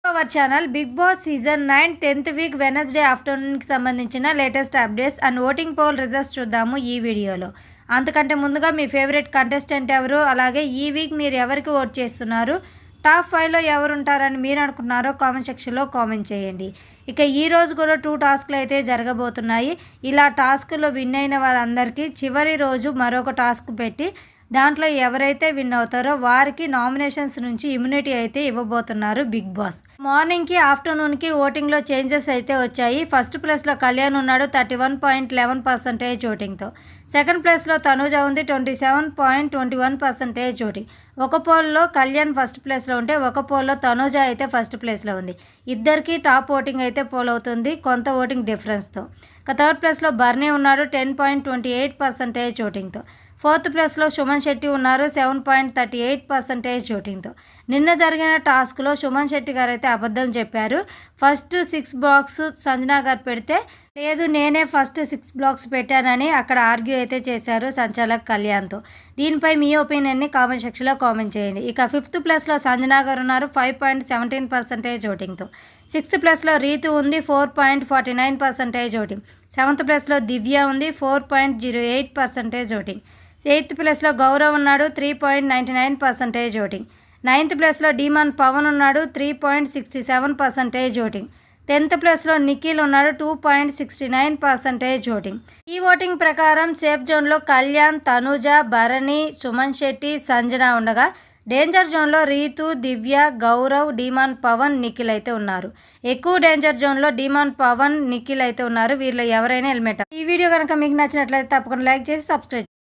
Hour channel Bigg Boss season 9 10th week Wednesday ఆఫ్టర్నూన్కి సంబంధించిన latest updates and voting poll results చూద్దాము ఈ వీడియోలో. అంతకంటే ముందుగా మీ ఫేవరెట్ కంటెస్టెంట్ ఎవరు, అలాగే ఈ వీక్ మీరు ఎవరికి ఓట్ చేస్తున్నారు, టాప్ 5లో ఎవరు ఉంటారని మీరు అనుకుంటున్నారో కామెంట్ సెక్షన్లో కామెంట్ చేయండి. ఇక ఈ రోజు కూడా 2 టాస్క్లు అయితే జరగబోతున్నాయి. ఇలా టాస్క్లో విన్ అయిన వాళ్ళందరికీ చివరి రోజు మరొక టాస్క్ పెట్టి దాంట్లో ఎవరైతే విన్ అవుతారో వారికి నామినేషన్స్ నుంచి ఇమ్యూనిటీ అయితే ఇవ్వబోతున్నారు బిగ్ బాస్. మార్నింగ్కి ఆఫ్టర్నూన్కి ఓటింగ్లో చేంజెస్ అయితే వచ్చాయి. ఫస్ట్ ప్లేస్లో కళ్యాణ్ ఉన్నాడు 31.11% ఓటింగ్తో. సెకండ్ ప్లేస్లో తనూజ ఉంది 27.21% ఓటింగ్. ఒక పోల్లో కళ్యాణ్ ఫస్ట్ ప్లేస్లో ఉంటే ఒక పోల్లో తనూజ అయితే ఫస్ట్ ప్లేస్లో ఉంది. ఇద్దరికి టాప్ ఓటింగ్ అయితే పోల్ అవుతుంది కొంత ఓటింగ్ డిఫరెన్స్తో. ఇక థర్డ్ ప్లేస్లో బర్నీ ఉన్నాడు 10.28% ఓటింగ్తో. ఫోర్త్ ప్లేస్లో సుమన్ శెట్టి ఉన్నారు 7.38% ఓటింగ్తో. నిన్న జరిగిన టాస్క్లో సుమన్ శెట్టి గారు అయితే అబద్ధం చెప్పారు. ఫస్ట్ 6 బ్లాక్స్ సంజనా గారు పెడితే లేదు నేనే ఫస్ట్ 6 బ్లాక్స్ పెట్టానని అక్కడ ఆర్గ్యూ అయితే చేశారు సంచాలక్ కళ్యాణ్తో. దీనిపై మీ ఒపీనియన్ని కామెంట్ సెక్షన్లో కామెంట్ చేయండి. ఇక ఫిఫ్త్ ప్లేస్లో సంజనా గారు ఉన్నారు 5.17% ఓటింగ్తో. సిక్స్త్ ప్లేస్లో రీతు ఉంది 4.49% ఓటింగ్. సెవెంత్ ప్లేస్లో దివ్య ఉంది 4.08% ఓటింగ్. ఎయిత్ ప్లేస్లో గౌరవ్ ఉన్నాడు 3.99% ఓటింగ్. నైన్త్ ప్లేస్లో డీమాన్ పవన్ ఉన్నాడు 3.67% ఓటింగ్. 10th ప్లేస్లో నిఖిల్ ఉన్నాడు 2.69% ఓటింగ్. ఈ ఓటింగ్ ప్రకారం సేఫ్ జోన్లో కళ్యాణ్, తనూజ, భరణి, సుమన్ శెట్టి, సంజన ఉండగా డేంజర్ జోన్లో రీతు, దివ్య, గౌరవ్, డీమాన్ పవన్, నిఖిల్ అయితే ఉన్నారు. ఎక్కువ డేంజర్ జోన్లో డీమాన్ పవన్, నిఖిల్ అయితే ఉన్నారు. వీరిలో ఎవరైనా హెల్మెట్. ఈ వీడియో కనుక మీకు నచ్చినట్లయితే తప్పకుండా లైక్ చేసి సబ్స్క్రైబ్